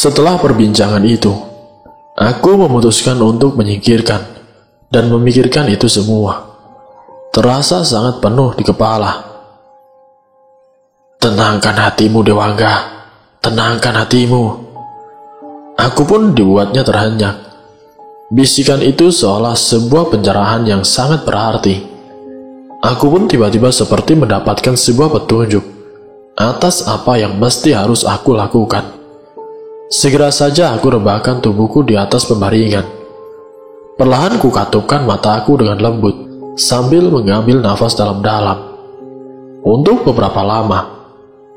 Setelah perbincangan itu, aku memutuskan untuk menyingkirkan dan memikirkan itu semua. Terasa sangat penuh di kepala. Tenangkan hatimu, Dewangga. Tenangkan hatimu. Aku pun dibuatnya terhenyak. Bisikan itu seolah sebuah pencerahan yang sangat berarti. Aku pun tiba-tiba seperti mendapatkan sebuah petunjuk atas apa yang mesti harus aku lakukan. Segera saja aku rebahkan tubuhku di atas pembaringan. Perlahan ku katupkan mataku dengan lembut sambil mengambil nafas dalam-dalam. Untuk beberapa lama,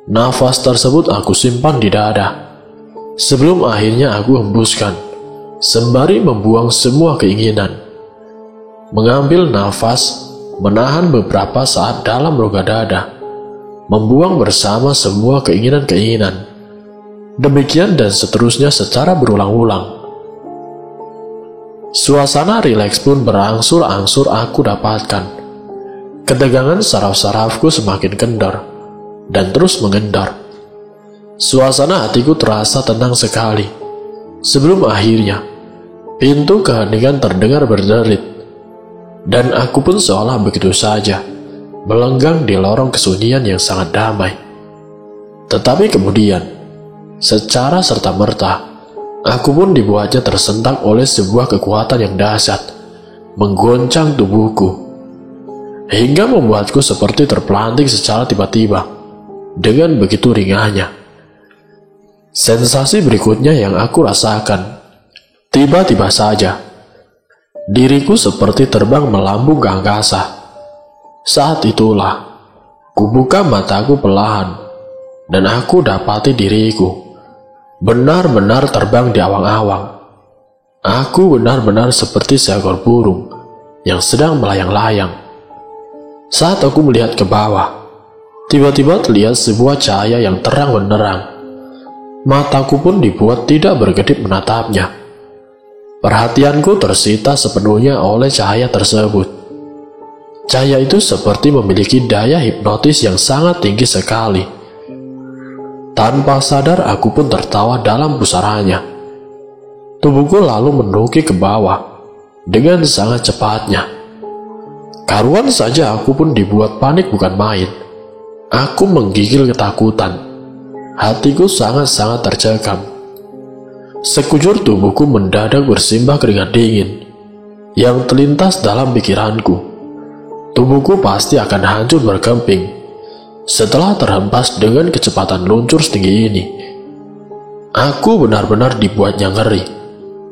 nafas tersebut aku simpan di dada. Sebelum akhirnya aku hembuskan, sembari membuang semua keinginan. Mengambil nafas, menahan beberapa saat dalam rongga dada, membuang bersama semua keinginan-keinginan. Demikian dan seterusnya secara berulang-ulang. Suasana rileks pun berangsur-angsur aku dapatkan. Ketegangan saraf-sarafku semakin kendor dan terus mengendor. Suasana hatiku terasa tenang sekali. Sebelum akhirnya, pintu keheningan terdengar berderit. Dan aku pun seolah begitu saja melenggang di lorong kesunyian yang sangat damai. Tetapi kemudian, secara serta-merta, aku pun dibuatnya tersentak oleh sebuah kekuatan yang dahsyat, menggoncang tubuhku, hingga membuatku seperti terpelanting secara tiba-tiba, dengan begitu ringannya. Sensasi berikutnya yang aku rasakan, tiba-tiba saja, diriku seperti terbang melambung ke angkasa. Saat itulah, kubuka mataku perlahan, dan aku dapati diriku benar-benar terbang di awang-awang. Aku benar-benar seperti seekor burung yang sedang melayang-layang. Saat aku melihat ke bawah, tiba-tiba terlihat sebuah cahaya yang terang benderang. Mataku pun dibuat tidak berkedip menatapnya. Perhatianku tersita sepenuhnya oleh cahaya tersebut. Cahaya itu seperti memiliki daya hipnotis yang sangat tinggi sekali. Tanpa sadar aku pun tertawa dalam pusarannya. Tubuhku lalu menukik ke bawah dengan sangat cepatnya. Karuan saja aku pun dibuat panik bukan main. Aku menggigil ketakutan. Hatiku sangat-sangat tercekam. Sekujur tubuhku mendadak bersimbah keringat dingin yang terlintas dalam pikiranku. Tubuhku pasti akan hancur berkemping setelah terhempas dengan kecepatan luncur setinggi ini. Aku benar-benar dibuatnya ngeri,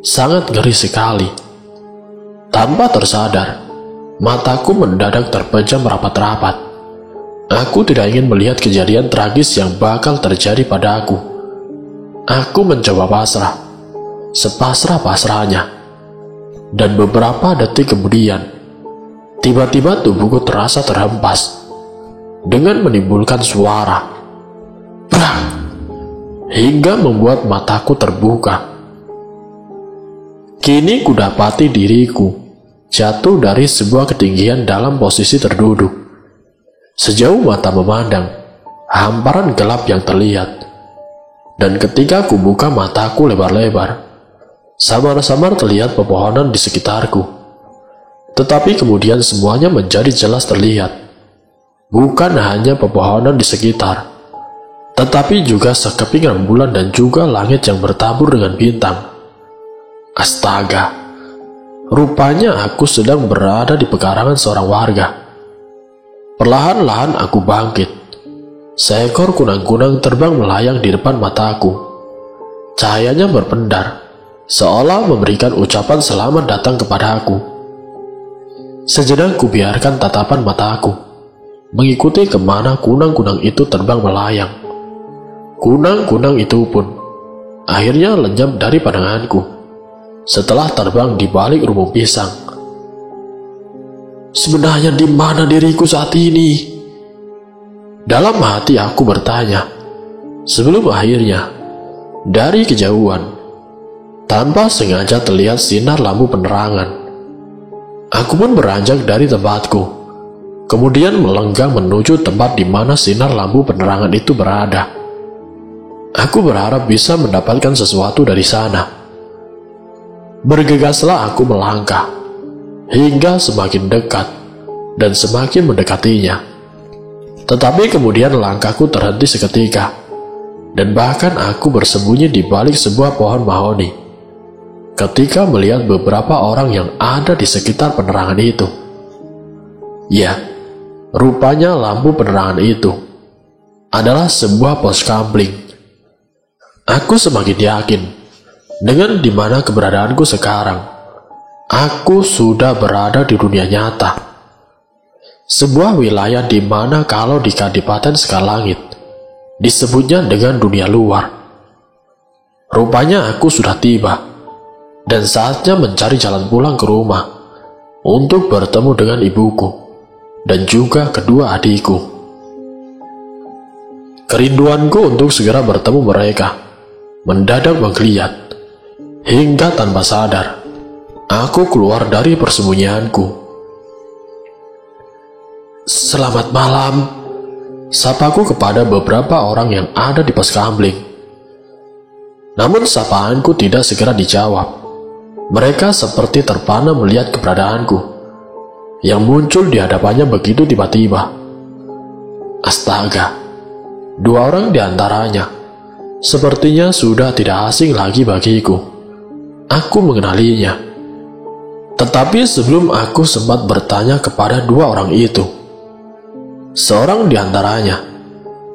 sangat ngeri sekali. Tanpa tersadar, mataku mendadak terpejam rapat-rapat. Aku tidak ingin melihat kejadian tragis yang bakal terjadi padaku. Aku mencoba pasrah, sepasrah-pasrahnya. Dan beberapa detik kemudian, tiba-tiba tubuhku terasa terhempas dengan menimbulkan suara "brak" hingga membuat mataku terbuka. Kini kudapati diriku jatuh dari sebuah ketinggian dalam posisi terduduk. Sejauh mata memandang, hamparan gelap yang terlihat. Dan ketika kubuka mataku lebar-lebar, samar-samar terlihat pepohonan di sekitarku. Tetapi kemudian semuanya menjadi jelas terlihat. Bukan hanya pepohonan di sekitar, tetapi juga sekeping rembulan dan juga langit yang bertabur dengan bintang. Astaga, rupanya aku sedang berada di pekarangan seorang warga. Perlahan-lahan aku bangkit. Seekor kunang-kunang terbang melayang di depan mataku. Cahayanya berpendar, seolah memberikan ucapan selamat datang kepada aku. Sejenak kubiarkan tatapan mataku mengikuti kemana kunang-kunang itu terbang melayang. Kunang-kunang itu pun akhirnya lenyap dari pandanganku setelah terbang di balik rumpun pisang. Sebenarnya di mana diriku saat ini? Dalam hati aku bertanya, sebelum akhirnya dari kejauhan, tanpa sengaja terlihat sinar lampu penerangan. Aku pun beranjak dari tempatku, kemudian melenggang menuju tempat di mana sinar lampu penerangan itu berada. Aku berharap bisa mendapatkan sesuatu dari sana. Bergegaslah aku melangkah, hingga semakin dekat dan semakin mendekatinya. Tetapi kemudian langkahku terhenti seketika, dan bahkan aku bersembunyi di balik sebuah pohon mahoni ketika melihat beberapa orang yang ada di sekitar penerangan itu. Ya, rupanya lampu penerangan itu adalah sebuah pos kamling. Aku semakin yakin dengan di mana keberadaanku sekarang. Aku sudah berada di dunia nyata, sebuah wilayah di mana kalau di Kadipaten Segalangit disebutnya dengan dunia luar. Rupanya aku sudah tiba, dan saatnya mencari jalan pulang ke rumah untuk bertemu dengan ibuku dan juga kedua adikku. Kerinduanku untuk segera bertemu mereka mendadak menggeliat, hingga tanpa sadar aku keluar dari persembunyianku. "Selamat malam," sapaku kepada beberapa orang yang ada di pos kamling. Namun sapaanku tidak segera dijawab. Mereka seperti terpana melihat keberadaanku yang muncul di hadapannya begitu tiba-tiba. Astaga, dua orang di antaranya sepertinya sudah tidak asing lagi bagiku. Aku mengenalinya. Tetapi sebelum aku sempat bertanya kepada dua orang itu, seorang di antaranya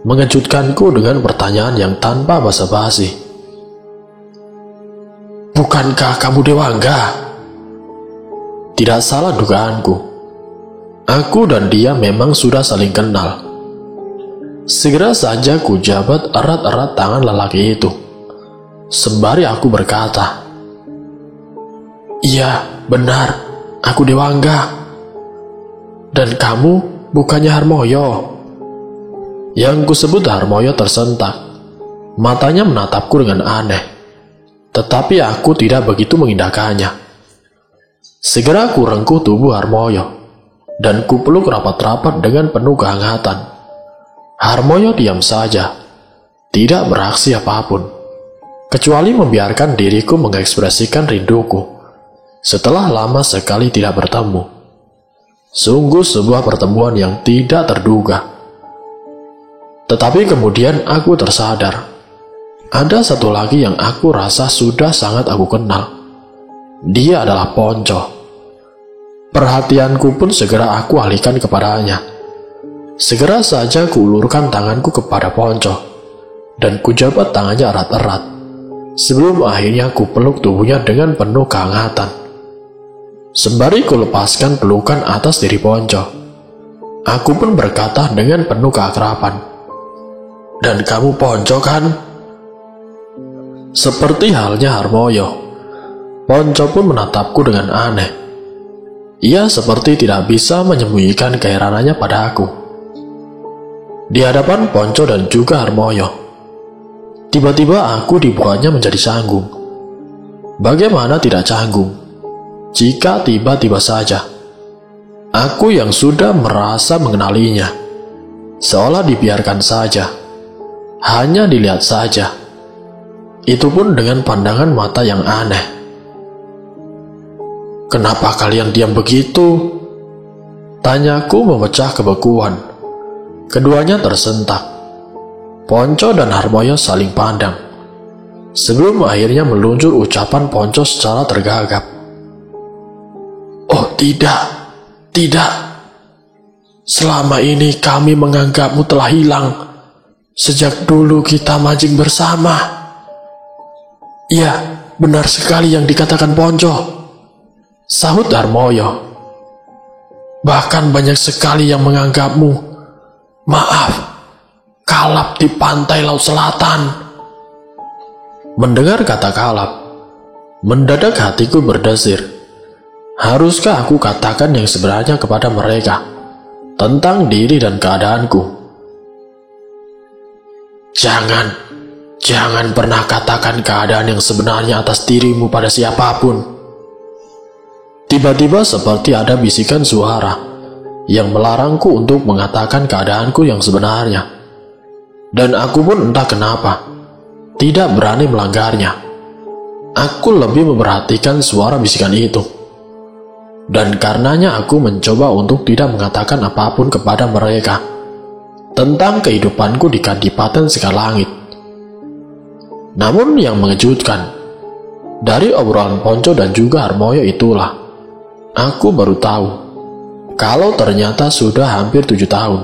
mengejutkanku dengan pertanyaan yang tanpa basa-basi. "Bukankah kamu Dewangga?" Tidak salah dugaanku. Aku dan dia memang sudah saling kenal. Segera saja ku jabat erat-erat tangan lelaki itu, sembari aku berkata, "Iya, benar, aku Dewangga. Dan kamu bukannya Harmoyo?" Yang kusebut Harmoyo tersentak. Matanya menatapku dengan aneh, tetapi aku tidak begitu mengindahkannya. Segera ku rengkuh tubuh Harmoyo, dan ku peluk rapat-rapat dengan penuh kehangatan. Harmoyo diam saja, tidak beraksi apapun, kecuali membiarkan diriku mengekspresikan rinduku setelah lama sekali tidak bertemu. Sungguh sebuah pertemuan yang tidak terduga. Tetapi kemudian aku tersadar, ada satu lagi yang aku rasa sudah sangat aku kenal. Dia adalah Ponco. Perhatianku pun segera aku alihkan kepadanya. Segera saja kuulurkan tanganku kepada Ponco, dan kujabat tangannya erat-erat, sebelum akhirnya kupeluk tubuhnya dengan penuh kehangatan. Sembari kulepaskan pelukan atas diri Ponco, aku pun berkata dengan penuh keakraban, "Dan kamu Ponco kan?" Seperti halnya Harmoyo, Ponco pun menatapku dengan aneh. Ia seperti tidak bisa menyembunyikan keheranannya pada aku. Di hadapan Ponco dan juga Harmoyo, tiba-tiba aku dibukanya menjadi canggung. Bagaimana tidak canggung jika tiba-tiba saja aku yang sudah merasa mengenalinya, seolah dibiarkan saja, hanya dilihat saja, itu pun dengan pandangan mata yang aneh. "Kenapa kalian diam begitu?" tanyaku memecah kebekuan. Keduanya tersentak. Ponco dan Harmoyo saling pandang, sebelum akhirnya meluncur ucapan Ponco secara tergagap. "Oh tidak, tidak. Selama ini kami menganggapmu telah hilang sejak dulu kita mancing bersama." "Iya, benar sekali yang dikatakan Ponco," sahut Harmoyo. "Bahkan banyak sekali yang menganggapmu, kalap di pantai Laut Selatan." Mendengar kata kalap, mendadak hatiku berdesir. Haruskah aku katakan yang sebenarnya kepada mereka tentang diri dan keadaanku? Jangan pernah katakan keadaan yang sebenarnya atas dirimu pada siapapun." Tiba-tiba seperti ada bisikan suara yang melarangku untuk mengatakan keadaanku yang sebenarnya. Dan aku pun entah kenapa tidak berani melanggarnya. Aku lebih memperhatikan suara bisikan itu. Dan karenanya aku mencoba untuk tidak mengatakan apapun kepada mereka tentang kehidupanku di Kadipaten Segalangit. Namun yang mengejutkan, dari obrolan Ponco dan juga Harmoyo itulah aku baru tahu kalau ternyata sudah hampir 7 tahun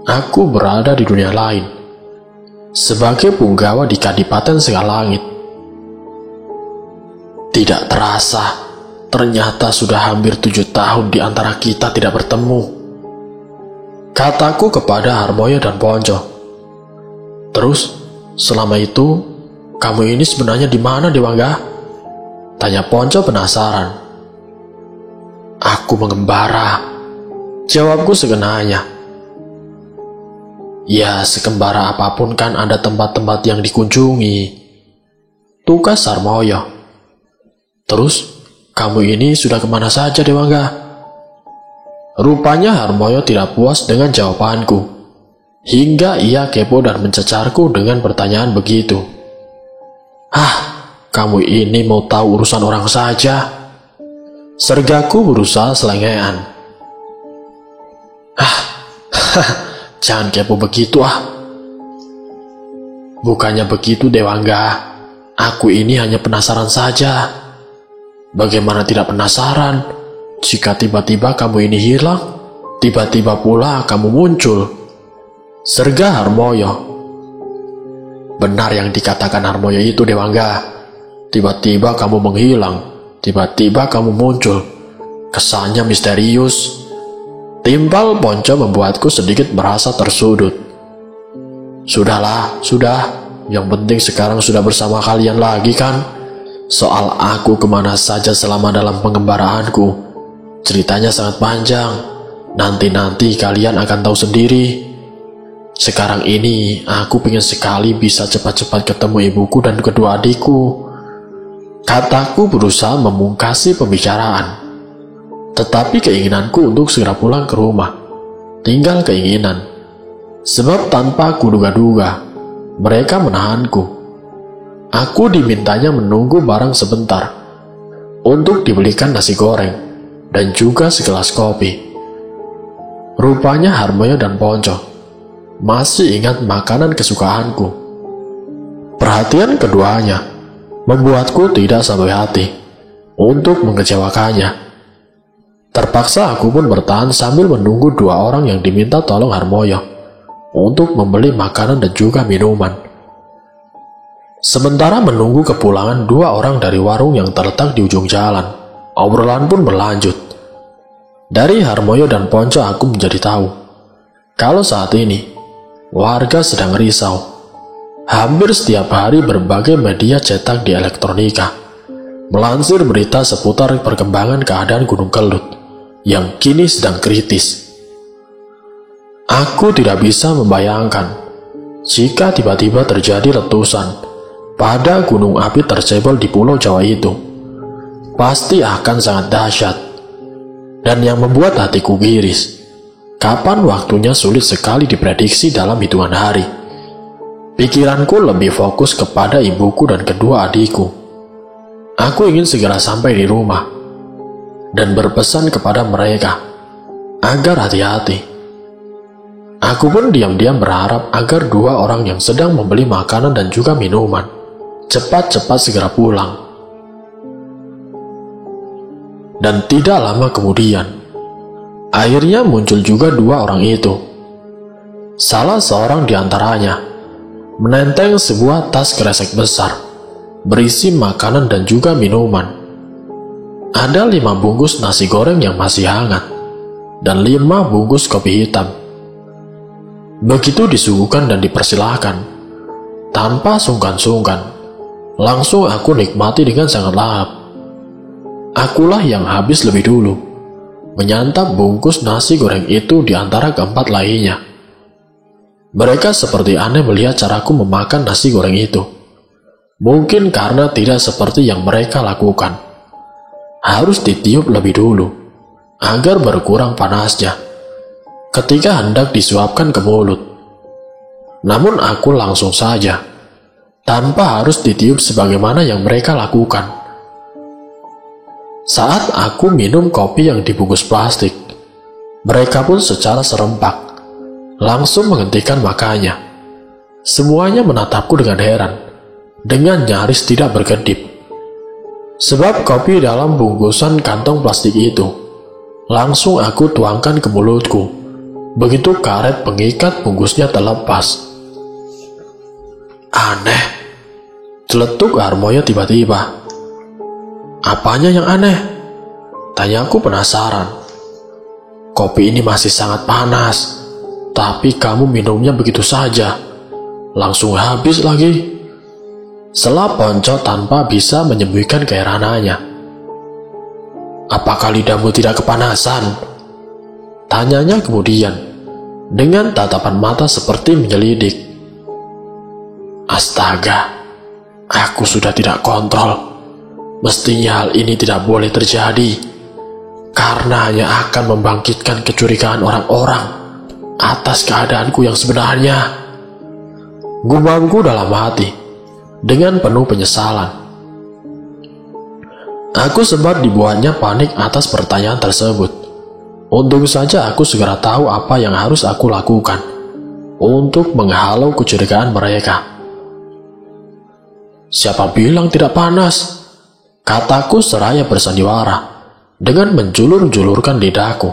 aku berada di dunia lain sebagai punggawa di Kadipaten Segalangit. Tidak terasa, ternyata sudah hampir 7 tahun di antara kita tidak bertemu, kataku kepada Harmoyo dan Ponco. Terus, selama itu, kamu ini sebenarnya di mana, Dewangga? Tanya Ponco penasaran. Aku mengembara, jawabku sekenanya. Ya, sekembara apapun kan ada tempat-tempat yang dikunjungi, tukas Harmoyo. Terus, kamu ini sudah kemana saja, Dewangga? Rupanya Harmoyo tidak puas dengan jawabanku, hingga ia kepo dan mencecarku dengan pertanyaan begitu. Kamu ini mau tahu urusan orang saja? Sergaku berusaha selengean. Jangan kepo begitu Bukannya begitu, Dewangga. Aku ini hanya penasaran saja. Bagaimana tidak penasaran jika tiba-tiba kamu ini hilang, tiba-tiba pula kamu muncul? Serga Harmoyo. Benar yang dikatakan Harmoyo itu, Dewangga. Tiba-tiba kamu menghilang, tiba-tiba kamu muncul. Kesannya misterius. Timpal Ponco membuatku sedikit merasa tersudut. Sudahlah, sudah. Yang penting sekarang sudah bersama kalian lagi kan? Soal aku kemana saja selama dalam pengembaraanku, ceritanya sangat panjang. Nanti-nanti kalian akan tahu sendiri. Sekarang ini aku ingin sekali bisa cepat-cepat ketemu ibuku dan kedua adikku, kataku berusaha memungkasi pembicaraan. Tetapi keinginanku untuk segera pulang ke rumah tinggal keinginan. Sebab tanpa kuduga-duga mereka menahanku. Aku dimintanya menunggu barang sebentar untuk dibelikan nasi goreng dan juga segelas kopi. Rupanya Harmoyo dan Ponco masih ingat makanan kesukaanku. Perhatian keduanya membuatku tidak sampai hati untuk mengecewakannya. Terpaksa aku pun bertahan sambil menunggu dua orang yang diminta tolong Harmoyo untuk membeli makanan dan juga minuman. Sementara menunggu kepulangan dua orang dari warung yang terletak di ujung jalan, obrolan pun berlanjut. Dari Harmoyo dan Ponco aku menjadi tahu kalau saat ini warga sedang risau. Hampir setiap hari berbagai media cetak di elektronika melansir berita seputar perkembangan keadaan Gunung Kelut yang kini sedang kritis. Aku tidak bisa membayangkan jika tiba-tiba terjadi letusan pada gunung api tercebol di Pulau Jawa itu. Pasti akan sangat dahsyat. Dan yang membuat hatiku miris, kapan waktunya sulit sekali diprediksi dalam hitungan hari. Pikiranku lebih fokus kepada ibuku dan kedua adikku. Aku ingin segera sampai di rumah dan berpesan kepada mereka agar hati-hati. Aku pun diam-diam berharap agar dua orang yang sedang membeli makanan dan juga minuman cepat-cepat segera pulang. Dan tidak lama kemudian, akhirnya muncul juga dua orang itu. Salah seorang di antaranya menenteng sebuah tas kresek besar berisi makanan dan juga minuman. Ada 5 bungkus nasi goreng yang masih hangat dan 5 bungkus kopi hitam. Begitu disuguhkan dan dipersilahkan, tanpa sungkan-sungkan, langsung aku nikmati dengan sangat lahap. Akulah yang habis lebih dulu menyantap bungkus nasi goreng itu di antara keempat lainnya. Mereka seperti aneh melihat caraku memakan nasi goreng itu. Mungkin karena tidak seperti yang mereka lakukan. Harus ditiup lebih dulu agar berkurang panasnya ketika hendak disuapkan ke mulut. Namun aku langsung saja tanpa harus ditiup sebagaimana yang mereka lakukan. Saat aku minum kopi yang dibungkus plastik, mereka pun secara serempak langsung menghentikan makannya. Semuanya menatapku dengan heran, dengan nyaris tidak berkedip. Sebab kopi dalam bungkusan kantong plastik itu langsung aku tuangkan ke mulutku begitu karet pengikat bungkusnya terlepas. Aneh, celetuk Harmoyo tiba-tiba. Apanya yang aneh? Tanyaku penasaran. Kopi ini masih sangat panas, tapi kamu minumnya begitu saja, langsung habis lagi. Sela Ponco tanpa bisa menyembunyikan keheranannya. Apakah lidahmu tidak kepanasan? Tanyanya kemudian, dengan tatapan mata seperti menyelidik. Astaga, aku sudah tidak kontrol. Mestinya hal ini tidak boleh terjadi, karena hanya akan membangkitkan kecurigaan orang-orang atas keadaanku yang sebenarnya. Gumamku dalam hati, dengan penuh penyesalan. Aku sempat dibuatnya panik atas pertanyaan tersebut. Untung saja aku segera tahu apa yang harus aku lakukan untuk menghalau kecurigaan mereka. Siapa bilang tidak panas? Kataku seraya bersandiwara dengan menjulur-julurkan lidahku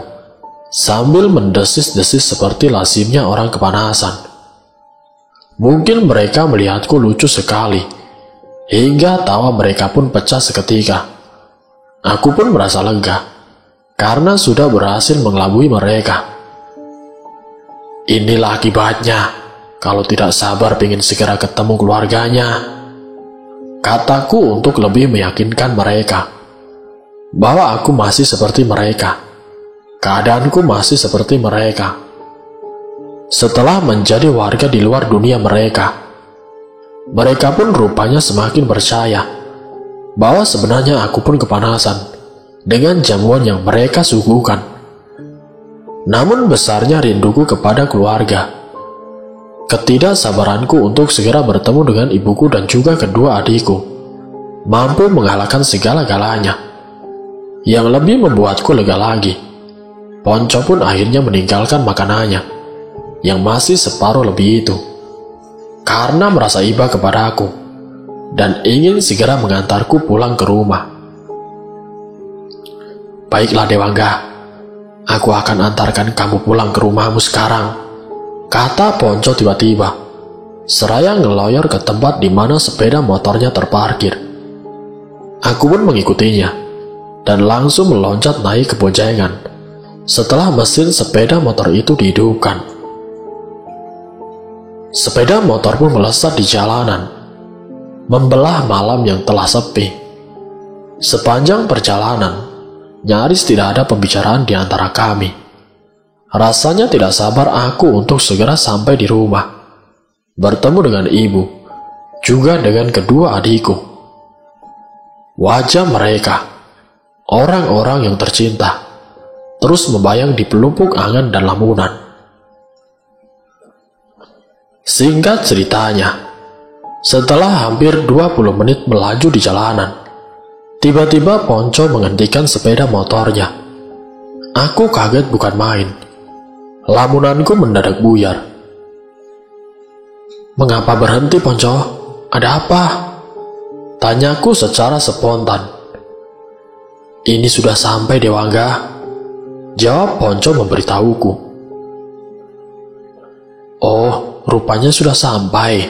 sambil mendesis-desis seperti lazimnya orang kepanasan. Mungkin mereka melihatku lucu sekali, hingga tawa mereka pun pecah seketika. Aku pun merasa lega, karena sudah berhasil mengelabui mereka. Inilah akibatnya, kalau tidak sabar ingin segera ketemu keluarganya. Kataku untuk lebih meyakinkan mereka, bahwa aku masih seperti mereka. Keadaanku masih seperti mereka. Setelah menjadi warga di luar dunia mereka pun rupanya semakin percaya bahwa sebenarnya aku pun kepanasan dengan jamuan yang mereka suguhkan. Namun besarnya rinduku kepada keluarga, ketidaksabaranku untuk segera bertemu dengan ibuku dan juga kedua adikku, mampu mengalahkan segala-galanya. Yang lebih membuatku lega lagi, Ponco pun akhirnya meninggalkan makanannya yang masih separuh lebih itu, karena merasa iba kepadaku dan ingin segera mengantarku pulang ke rumah. Baiklah Dewangga, aku akan antarkan kamu pulang ke rumahmu sekarang, kata Ponco tiba-tiba, seraya ngeloyor ke tempat di mana sepeda motornya terparkir. Aku pun mengikutinya dan langsung meloncat naik ke boncengan setelah mesin sepeda motor itu dihidupkan. Sepeda motor pun melesat di jalanan, membelah malam yang telah sepi. Sepanjang perjalanan, nyaris tidak ada pembicaraan di antara kami. Rasanya tidak sabar aku untuk segera sampai di rumah, bertemu dengan ibu, juga dengan kedua adikku. Wajah mereka, orang-orang yang tercinta, terus membayang di pelupuk angan dan lamunan. Singkat ceritanya, setelah hampir 20 menit melaju di jalanan, tiba-tiba Ponco menghentikan sepeda motornya. Aku kaget bukan main. Lamunanku mendadak buyar. Mengapa berhenti, Ponco? Ada apa? Tanyaku secara spontan. Ini sudah sampai Dewangga, jawab Ponco memberitahuku. Oh, rupanya sudah sampai,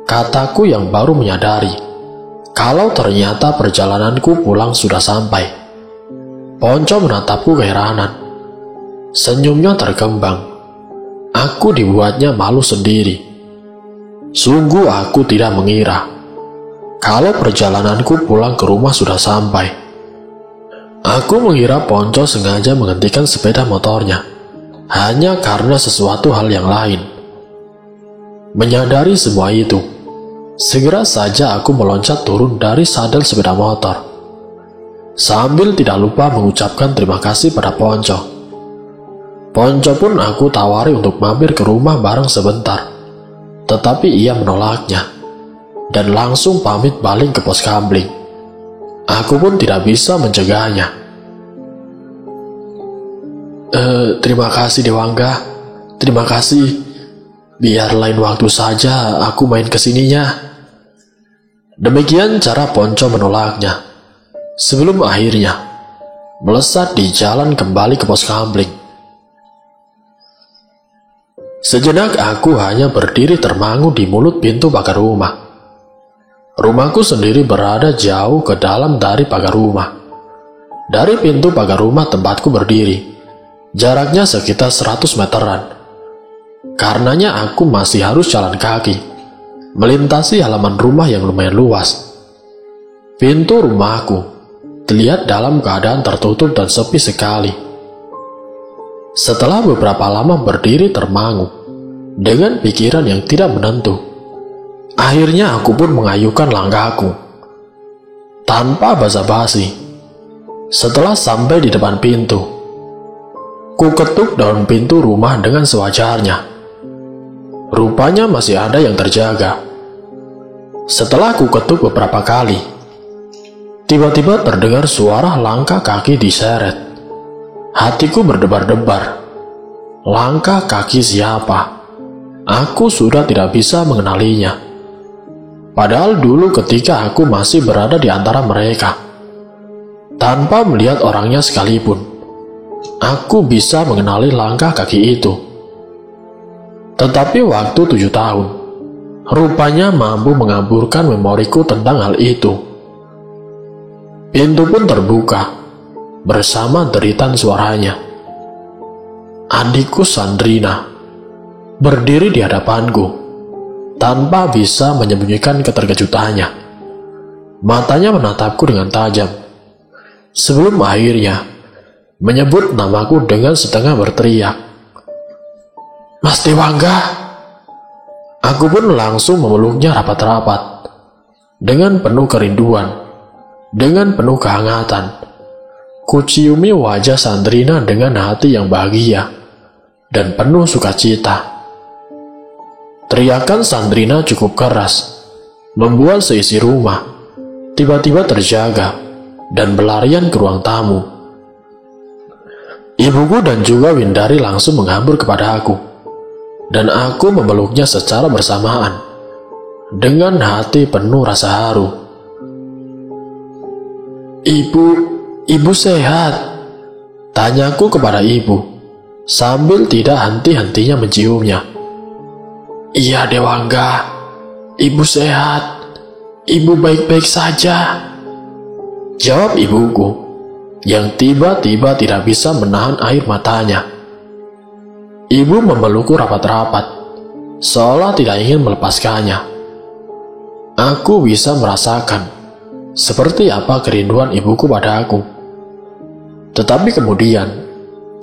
kataku yang baru menyadari kalau ternyata perjalananku pulang sudah sampai. Ponco menatapku keheranan. Senyumnya terkembang. Aku dibuatnya malu sendiri. Sungguh aku tidak mengira kalau perjalananku pulang ke rumah sudah sampai. Aku mengira Ponco sengaja menghentikan sepeda motornya hanya karena sesuatu hal yang lain. Menyadari semua itu, segera saja aku meloncat turun dari sadel sepeda motor, sambil tidak lupa mengucapkan terima kasih pada Ponco. Ponco pun aku tawari untuk mampir ke rumah bareng sebentar, tetapi ia menolaknya. dan langsung pamit balik ke pos kamling. Aku pun tidak bisa mencegahnya. Terima kasih Dewangga, terima kasih. Biar lain waktu saja aku main kesininya. Demikian cara Ponco menolaknya, sebelum akhirnya melesat di jalan kembali ke pos kamling. Sejenak aku hanya berdiri termangu di mulut pintu pagar rumah. Rumahku sendiri berada jauh ke dalam dari pagar rumah. Dari pintu pagar rumah tempatku berdiri, jaraknya sekitar 100 meteran. Karenanya aku masih harus jalan kaki, melintasi halaman rumah yang lumayan luas. Pintu rumahku terlihat dalam keadaan tertutup dan sepi sekali. Setelah beberapa lama berdiri termangu, dengan pikiran yang tidak menentu, akhirnya aku pun mengayuhkan langkahku. Tanpa basa-basi, setelah sampai di depan pintu, ku ketuk daun pintu rumah dengan sewajarnya. Rupanya masih ada yang terjaga. Setelah ku ketuk beberapa kali, tiba-tiba terdengar suara langkah kaki diseret. Hatiku berdebar-debar. Langkah kaki siapa? Aku sudah tidak bisa mengenalinya. Padahal dulu ketika aku masih berada di antara mereka, tanpa melihat orangnya sekalipun, aku bisa mengenali langkah kaki itu. Tetapi waktu 7 tahun, rupanya mampu mengaburkan memoriku tentang hal itu. Pintu pun terbuka, bersama deritan suaranya. Adikku Sandrina berdiri di hadapanku, tanpa bisa menyembunyikan keterkejutannya. Matanya menatapku dengan tajam, sebelum akhirnya menyebut namaku dengan setengah berteriak, "Mas Dewangga!" Aku pun langsung memeluknya rapat-rapat, dengan penuh kerinduan, dengan penuh kehangatan. Kuciumi wajah Sandrina dengan hati yang bahagia dan penuh sukacita. Teriakan Sandrina cukup keras, membuat seisi rumah tiba-tiba terjaga dan berlarian ke ruang tamu. Ibuku dan juga Windari langsung menghambur kepada aku, dan aku memeluknya secara bersamaan dengan hati penuh rasa haru. Ibu sehat?" tanyaku kepada ibu sambil tidak henti-hentinya menciumnya. "Iya Dewangga, ibu sehat, ibu baik-baik saja," jawab ibuku yang tiba-tiba tidak bisa menahan air matanya. Ibu memelukku rapat-rapat, seolah tidak ingin melepaskannya. Aku bisa merasakan seperti apa kerinduan ibuku pada aku. Tetapi kemudian,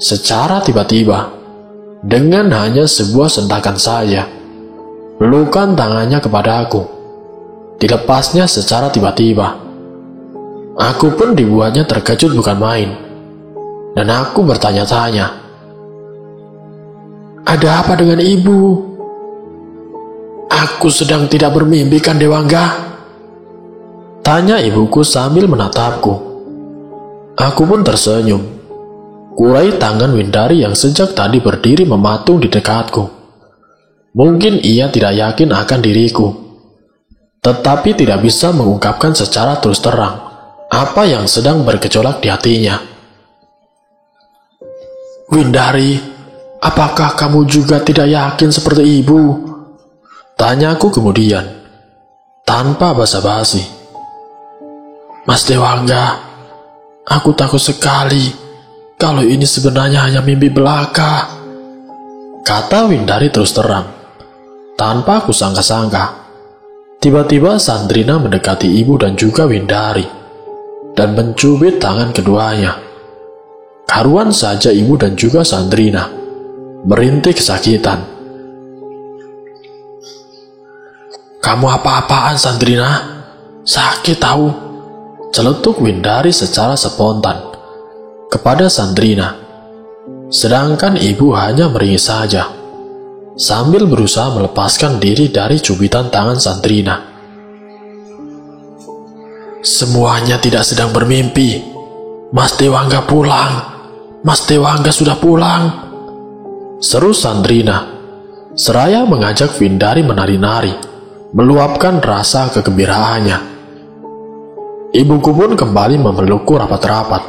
secara tiba-tiba, dengan hanya sebuah sentakan saja, pelukan tangannya kepada aku dilepasnya secara tiba-tiba. Aku pun dibuatnya terkejut bukan main, dan aku bertanya-tanya, "Ada apa dengan ibu?" "Aku sedang tidak bermimpi kan Dewangga?" tanya ibuku sambil menatapku. Aku pun tersenyum. Kurai tangan Windari yang sejak tadi berdiri mematung di dekatku. Mungkin ia tidak yakin akan diriku, tetapi tidak bisa mengungkapkan secara terus terang apa yang sedang bergejolak di hatinya. "Windari, apakah kamu juga tidak yakin seperti ibu?" tanyaku kemudian, tanpa basa-basi. "Mas Dewangga, aku takut sekali kalau ini sebenarnya hanya mimpi belaka," kata Windari terus terang, tanpa aku sangka-sangka. Tiba-tiba Sandrina mendekati ibu dan juga Windari, dan mencubit tangan keduanya. Karuan saja ibu dan juga Sandrina merintih kesakitan. "Kamu apa-apaan Sandrina? Sakit tahu?" celetuk Windari secara spontan kepada Sandrina. Sedangkan ibu hanya meringis saja, sambil berusaha melepaskan diri dari cubitan tangan Sandrina. Semuanya tidak sedang bermimpi. Mas Dewangga pulang. Mas Dewangga sudah pulang. Seru Sandrina, seraya mengajak Windari menari-nari, meluapkan rasa kegembiraannya. Ibuku pun kembali memelukku rapat-rapat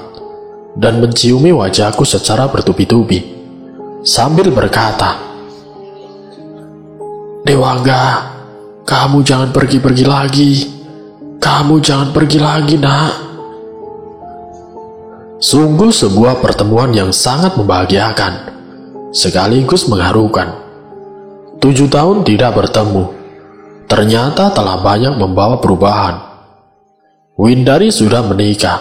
dan menciumi wajahku secara bertubi-tubi, sambil berkata, "Dewangga, kamu jangan pergi-pergi lagi. Kamu jangan pergi lagi, nak." Sungguh sebuah pertemuan yang sangat membahagiakan, sekaligus mengharukan. 7 tahun tidak bertemu, ternyata telah banyak membawa perubahan. Windari sudah menikah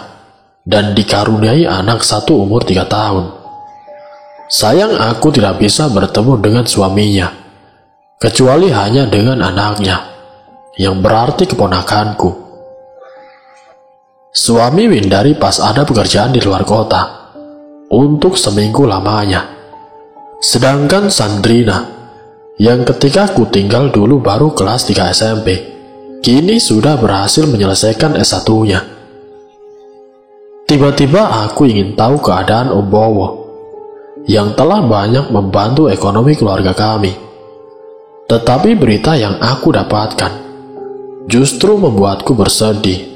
dan dikaruniai anak satu umur 3 tahun. Sayang aku tidak bisa bertemu dengan suaminya, kecuali hanya dengan anaknya, yang berarti keponakanku. Suami Windari pas ada pekerjaan di luar kota, untuk seminggu lamanya. Sedangkan Sandrina, yang ketika aku tinggal dulu baru kelas 3 SMP, kini sudah berhasil menyelesaikan S1-nya. Tiba-tiba aku ingin tahu keadaan Om Bowo, yang telah banyak membantu ekonomi keluarga kami. Tetapi berita yang aku dapatkan justru membuatku bersedih.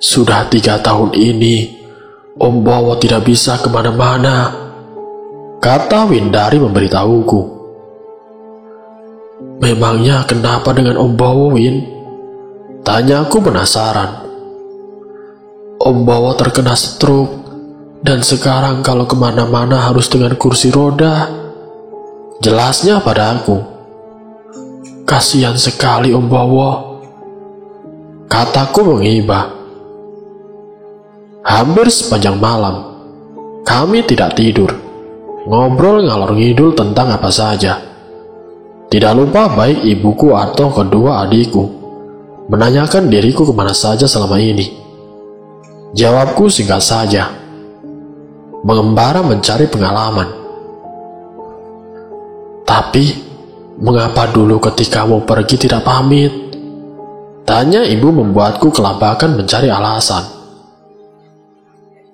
Sudah 3 tahun ini, Om Bowo tidak bisa kemana-mana, kata Windari memberitahuku. Memangnya kenapa dengan Om Bowo, Win? Tanyaku penasaran. Om Bowo terkena stroke, dan sekarang kalau kemana-mana harus dengan kursi roda, jelasnya padaku. Kasihan sekali Om Bowo, kataku mengibah. Hampir sepanjang malam, kami tidak tidur, ngobrol ngalor ngidul tentang apa saja. Tidak lupa baik ibuku atau kedua adikku menanyakan diriku kemana saja selama ini. Jawabku singkat saja, mengembara mencari pengalaman. Tapi, mengapa dulu ketika mau pergi tidak pamit? Tanya ibu membuatku kelabakan mencari alasan.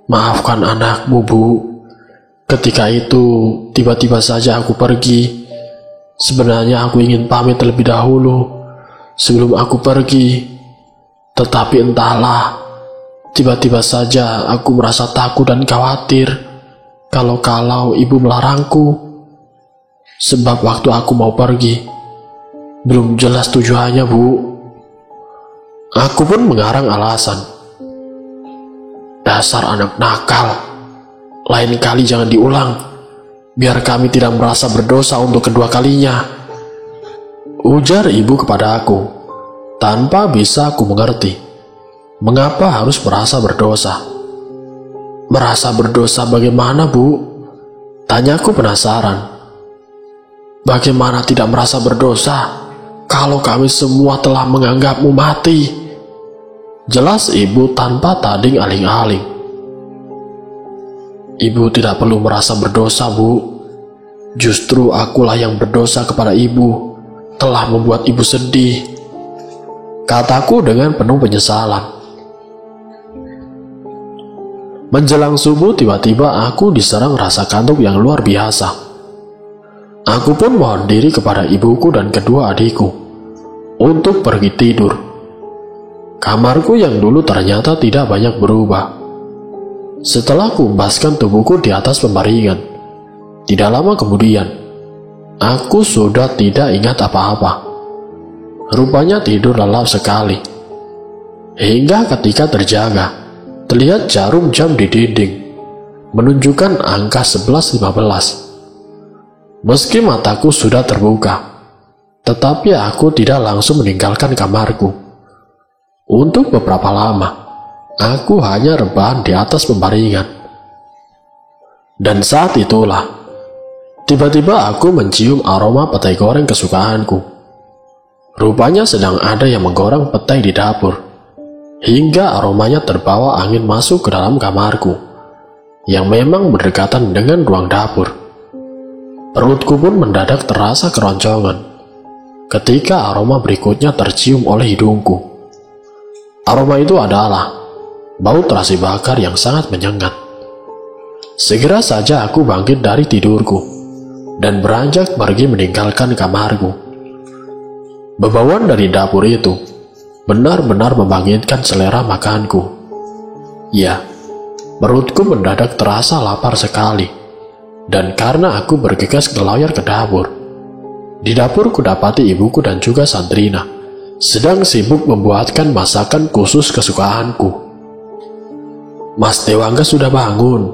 Maafkan anakmu, Bu. Ketika itu, tiba-tiba saja aku pergi. Sebenarnya aku ingin pamit terlebih dahulu, sebelum aku pergi. Tetapi entahlah, tiba-tiba saja aku merasa takut dan khawatir kalau ibu melarangku. Sebab waktu aku mau pergi, belum jelas tujuannya, Bu. Aku pun mengarang alasan. Dasar anak nakal, lain kali jangan diulang, biar kami tidak merasa berdosa untuk kedua kalinya, ujar ibu kepada aku, tanpa bisa aku mengerti mengapa harus merasa berdosa. Merasa berdosa bagaimana, Bu? Tanyaku penasaran. Bagaimana tidak merasa berdosa kalau kami semua telah menganggapmu mati? Jelas ibu tanpa tading aling-aling. Ibu tidak perlu merasa berdosa, Bu. Justru akulah yang berdosa kepada ibu, telah membuat ibu sedih, kataku dengan penuh penyesalan. Menjelang subuh tiba-tiba aku diserang rasa kantuk yang luar biasa. Aku pun mohon diri kepada ibuku dan kedua adikku untuk pergi tidur. Kamarku yang dulu ternyata tidak banyak berubah. Setelah kuembaskan tubuhku di atas pembaringan, tidak lama kemudian, aku sudah tidak ingat apa-apa. Rupanya tidur lelap sekali. Hingga ketika terjaga, terlihat jarum jam di dinding, menunjukkan angka 11.15. Meski mataku sudah terbuka, tetapi aku tidak langsung meninggalkan kamarku. Untuk beberapa lama, aku hanya rebahan di atas pembaringan. Dan saat itulah, tiba-tiba aku mencium aroma petai goreng kesukaanku. Rupanya sedang ada yang menggoreng petai di dapur, hingga aromanya terbawa angin masuk ke dalam kamarku, yang memang berdekatan dengan ruang dapur. Perutku pun mendadak terasa keroncongan, ketika aroma berikutnya tercium oleh hidungku. Aroma itu adalah bau terasi bakar yang sangat menyengat. Segera saja aku bangkit dari tidurku dan beranjak pergi meninggalkan kamarku. Bebauan dari dapur itu benar-benar membangkitkan selera makanku. Ya, perutku mendadak terasa lapar sekali. Dan karena aku bergegas gelayar ke dapur, di dapur kudapati ibuku dan juga Sandrina sedang sibuk membuatkan masakan khusus kesukaanku. "Mas Dewangga sudah bangun,"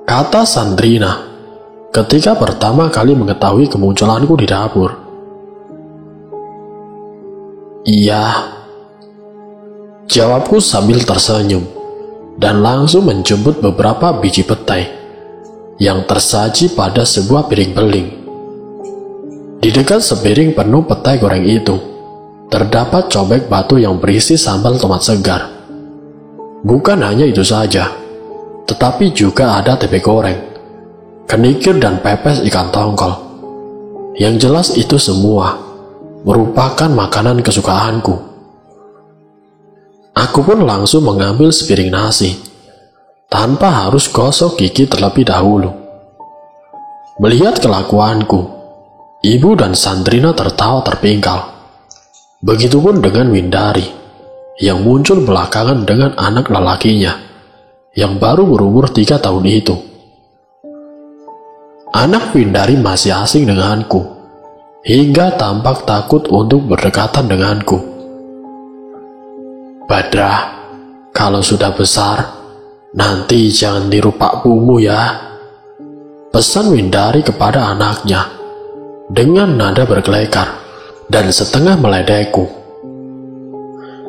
kata Sandrina ketika pertama kali mengetahui kemunculanku di dapur. "Iya," jawabku sambil tersenyum dan langsung menjemput beberapa biji petai yang tersaji pada sebuah piring beling. Di dekat sepiring penuh petai goreng itu, terdapat cobek batu yang berisi sambal tomat segar. Bukan hanya itu saja, tetapi juga ada tempe goreng, kenikir dan pepes ikan tongkol. Yang jelas itu semua merupakan makanan kesukaanku. Aku pun langsung mengambil sepiring nasi, tanpa harus gosok gigi terlebih dahulu. Melihat kelakuanku, ibu dan Sandrina tertawa terpingkal. Begitupun dengan Windari, yang muncul belakangan dengan anak lelakinya, yang baru berumur 3 tahun itu. Anak Windari masih asing denganku, hingga tampak takut untuk berdekatan denganku. "Badra, kalau sudah besar, nanti jangan niru Pak Pumu ya," pesan Windari kepada anaknya dengan nada berkelekar dan setengah meledekku.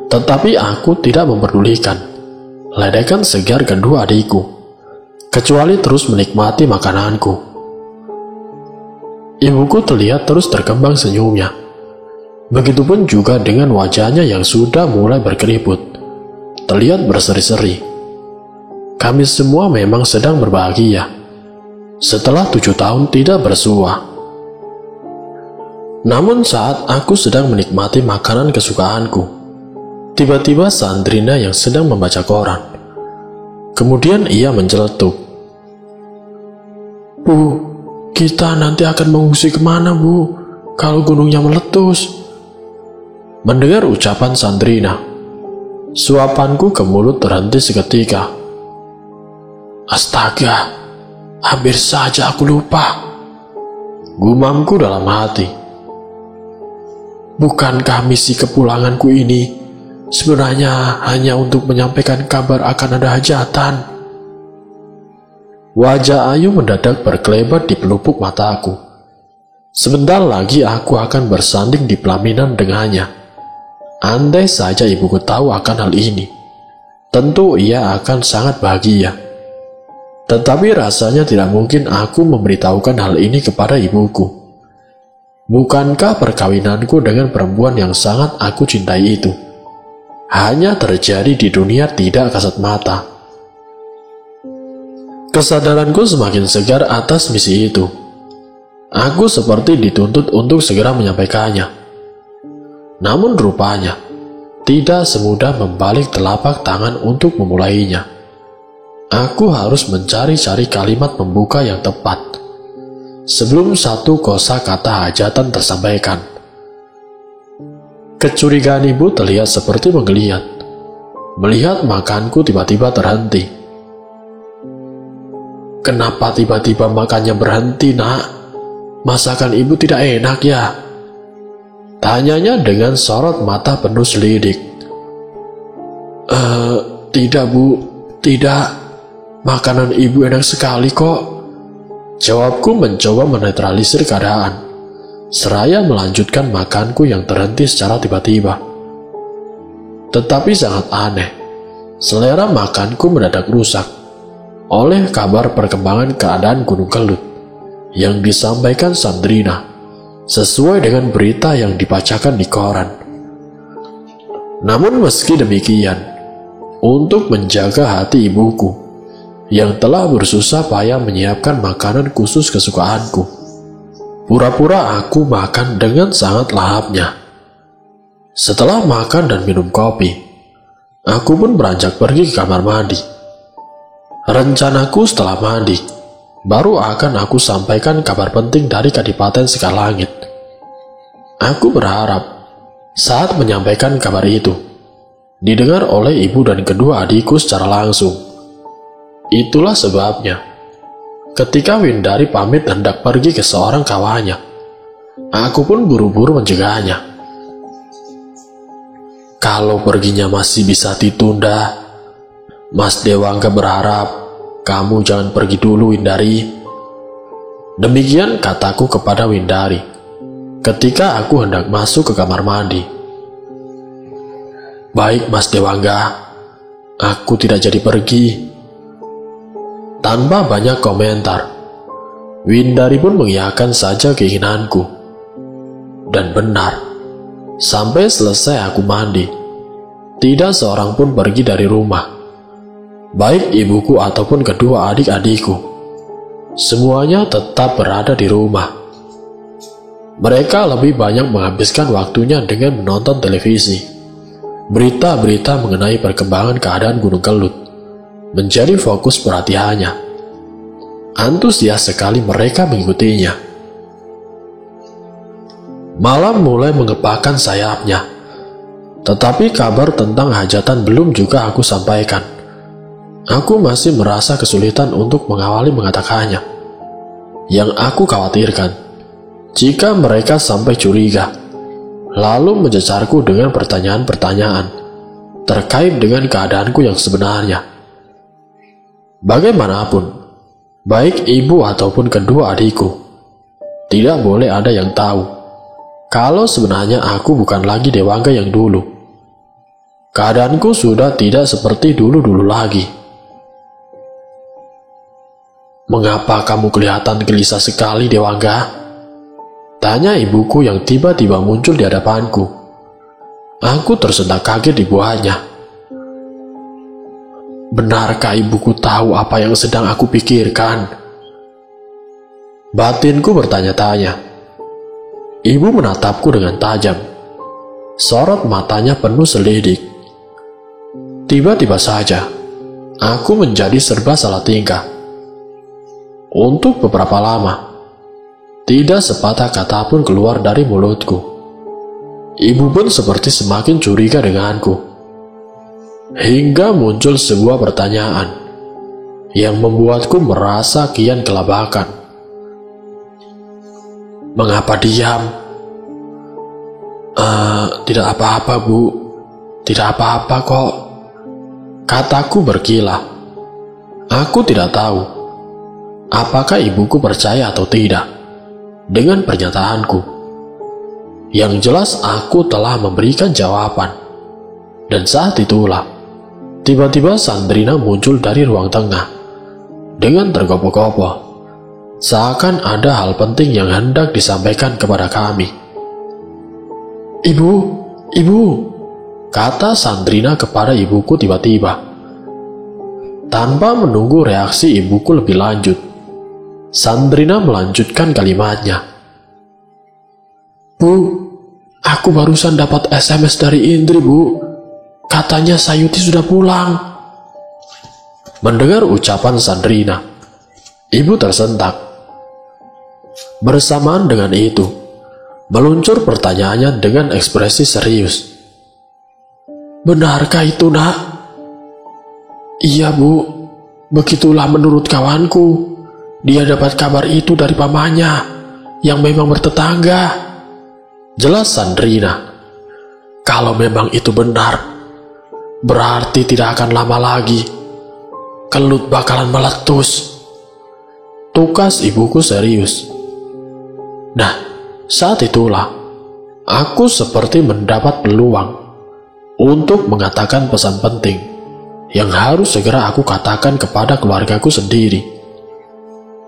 Tetapi aku tidak memperdulikan ledekan segar kedua adikku, kecuali terus menikmati makananku. Ibuku terlihat terus terkembang senyumnya. Begitupun juga dengan wajahnya yang sudah mulai berkeriput, terlihat berseri-seri. Kami semua memang sedang berbahagia setelah 7 tahun tidak bersua. Namun saat aku sedang menikmati makanan kesukaanku, tiba-tiba Sandrina yang sedang membaca koran. Kemudian ia menceletuk, "Bu, kita nanti akan mengungsi kemana, Bu, kalau gunungnya meletus?" Mendengar ucapan Sandrina, suapanku ke mulut terhenti seketika. "Astaga, hampir saja aku lupa," gumamku dalam hati. "Bukankah misi kepulanganku ini sebenarnya hanya untuk menyampaikan kabar akan ada hajatan?" Wajah Ayu mendadak berkelebat di pelupuk mataku. Sebentar lagi aku akan bersanding di pelaminan dengannya. Andai saja ibuku tahu akan hal ini, tentu ia akan sangat bahagia. Tetapi rasanya tidak mungkin aku memberitahukan hal ini kepada ibuku. Bukankah perkawinanku dengan perempuan yang sangat aku cintai itu hanya terjadi di dunia tidak kasat mata? Kesadaranku semakin segar atas misi itu. Aku seperti dituntut untuk segera menyampaikannya. Namun rupanya tidak semudah membalik telapak tangan untuk memulainya. Aku harus mencari-cari kalimat pembuka yang tepat sebelum satu kosakata hajatan tersampaikan. Kecurigaan ibu terlihat seperti menggeliat melihat makanku tiba-tiba terhenti. "Kenapa tiba-tiba makannya berhenti, Nak? Masakan ibu tidak enak ya?" tanyanya dengan sorot mata penuh selidik. Tidak, Bu, tidak. Makanan ibu enak sekali kok," jawabku mencoba menetralisir keadaan, seraya melanjutkan makanku yang terhenti secara tiba-tiba. Tetapi sangat aneh, selera makanku mendadak rusak oleh kabar perkembangan keadaan Gunung Kelut yang disampaikan Sandrina sesuai dengan berita yang dibacakan di koran. Namun meski demikian, untuk menjaga hati ibuku yang telah bersusah payah menyiapkan makanan khusus kesukaanku, pura-pura aku makan dengan sangat lahapnya. Setelah makan dan minum kopi, Aku pun beranjak pergi ke kamar mandi. Rencanaku setelah mandi, baru akan aku sampaikan kabar penting dari Kadipaten Sekalangit. Aku berharap saat menyampaikan kabar itu, didengar oleh ibu dan kedua adikku secara langsung. Itulah sebabnya, ketika Windari pamit hendak pergi ke seorang kawannya, aku pun buru-buru mencegahnya. Kalau perginya masih bisa ditunda, Mas Dewangga berharap kamu jangan pergi dulu, Windari. Demikian kataku kepada Windari ketika aku hendak masuk ke kamar mandi. Baik Mas Dewangga, aku tidak jadi pergi. Tanpa banyak komentar, Windari pun mengiyakan saja keinginanku. Dan benar, sampai selesai aku mandi, tidak seorang pun pergi dari rumah. Baik ibuku ataupun kedua adik-adikku, semuanya tetap berada di rumah. Mereka lebih banyak menghabiskan waktunya dengan menonton televisi. Berita-berita mengenai perkembangan keadaan Gunung Kelut menjadi fokus perhatiannya. Antusias sekali mereka mengikutinya. Malam mulai mengepakkan sayapnya, tetapi kabar tentang hajatan belum juga aku sampaikan. Aku masih merasa kesulitan untuk mengawali mengatakannya. Yang aku khawatirkan, jika mereka sampai curiga, lalu mencecarku dengan pertanyaan-pertanyaan terkait dengan keadaanku yang sebenarnya. Bagaimanapun, baik ibu ataupun kedua adikku, tidak boleh ada yang tahu kalau sebenarnya aku bukan lagi Dewangga yang dulu. Keadaanku sudah tidak seperti dulu-dulu lagi. Mengapa kamu kelihatan gelisah sekali, Dewangga? Tanya ibuku yang tiba-tiba muncul di hadapanku. Aku tersentak kaget dibuatnya. Benarkah ibuku tahu apa yang sedang aku pikirkan? Batinku bertanya-tanya. Ibu menatapku dengan tajam. Sorot matanya penuh selidik. Tiba-tiba saja, aku menjadi serba salah tingkah. Untuk beberapa lama, tidak sepatah kata pun keluar dari mulutku. Ibu pun seperti semakin curiga denganku. Hingga muncul sebuah pertanyaan yang membuatku merasa kian kelabakan. Mengapa diam? Tidak apa-apa, Bu. Tidak apa-apa kok. Kataku berkilah. Aku tidak tahu apakah ibuku percaya atau tidak dengan pernyataanku. Yang jelas aku telah memberikan jawaban. Dan saat itulah, tiba-tiba Sandrina muncul dari ruang tengah dengan tergopoh-gopoh, seakan ada hal penting yang hendak disampaikan kepada kami. Ibu, kata Sandrina kepada ibuku tiba-tiba. Tanpa menunggu reaksi ibuku lebih lanjut, Sandrina melanjutkan kalimatnya. Bu, aku barusan dapat SMS dari Indri, Bu. Katanya Sayuti sudah pulang. Mendengar ucapan Sandrina, ibu tersentak. Bersamaan dengan itu, meluncur pertanyaannya dengan ekspresi serius. Benarkah itu, Nak? Iya, Bu. Begitulah menurut kawanku. Dia dapat kabar itu dari pamannya yang memang bertetangga. Jelas Sandrina. Kalau memang itu benar, berarti tidak akan lama lagi Kelut bakalan meletus. Tukas ibuku serius. Nah, saat itulah aku seperti mendapat peluang untuk mengatakan pesan penting yang harus segera aku katakan kepada keluargaku sendiri.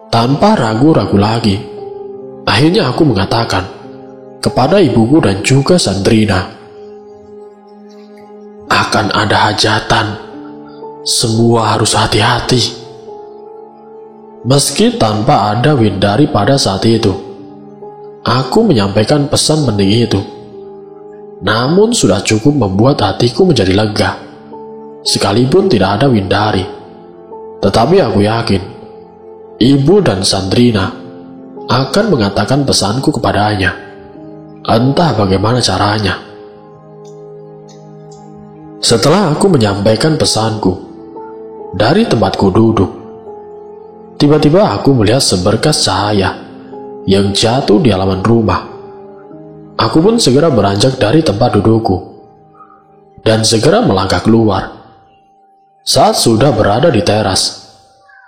Tanpa ragu-ragu lagi, akhirnya aku mengatakan kepada ibuku dan juga Sandrina, akan ada hajatan, semua harus hati-hati. Meski tanpa ada Windari pada saat itu, aku menyampaikan pesan penting itu. Namun sudah cukup membuat hatiku menjadi lega. sekalipun tidak ada Windari. Tetapi aku yakin, ibu dan Sandrina akan mengatakan pesanku kepadanya, entah bagaimana caranya. Setelah aku menyampaikan pesanku dari tempatku duduk, tiba-tiba aku melihat seberkas cahaya yang jatuh di halaman rumah. Aku pun segera beranjak dari tempat dudukku dan segera melangkah keluar. Saat sudah berada di teras,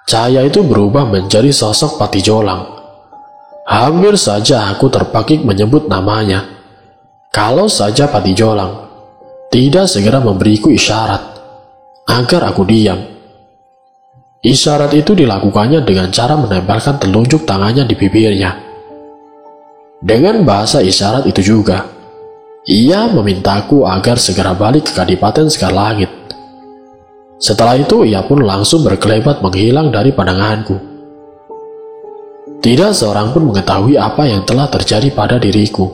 cahaya itu berubah menjadi sosok Patijolang. Hampir saja aku terpakik menyebut namanya, kalau saja Patijolang tidak segera memberiku isyarat agar aku diam. Isyarat itu dilakukannya dengan cara menempelkan telunjuk tangannya di bibirnya. Dengan bahasa isyarat itu juga, ia memintaku agar segera balik ke Kadipaten Sekarlangit. Setelah itu ia pun langsung berkelebat menghilang dari pandanganku. Tidak seorang pun mengetahui apa yang telah terjadi pada diriku,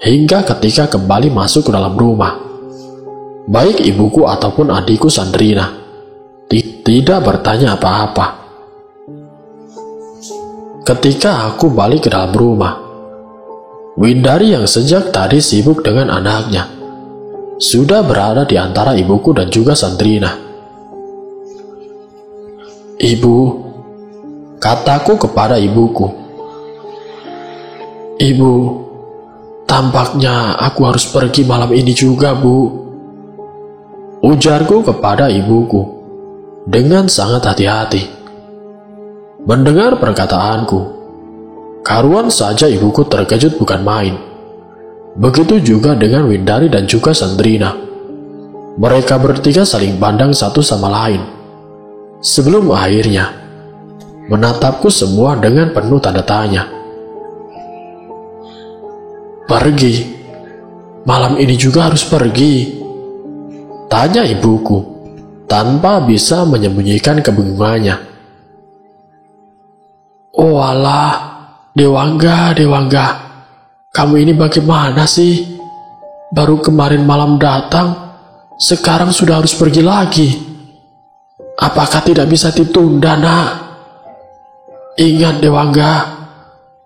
hingga ketika kembali masuk ke dalam rumah. Baik ibuku ataupun adikku Sandrina tidak bertanya apa-apa. Ketika aku balik ke dalam rumah, Windari yang sejak tadi sibuk dengan anaknya sudah berada di antara ibuku dan juga Sandrina. "Ibu," kataku kepada ibuku. "Ibu, tampaknya aku harus pergi malam ini juga, Bu," ujarku kepada ibuku dengan sangat hati-hati. Mendengar perkataanku, karuan saja ibuku terkejut bukan main. Begitu juga dengan Windari dan juga Sandrina. Mereka bertiga saling pandang satu sama lain, sebelum akhirnya menatapku semua dengan penuh tanda tanya. "Pergi? Malam ini juga harus pergi?" tanya ibuku tanpa bisa menyembunyikan kebingungannya. "Oh alah, Dewangga, kamu ini bagaimana sih? Baru kemarin malam datang, sekarang sudah harus pergi lagi. Apakah tidak bisa ditunda, Nak? Ingat Dewangga,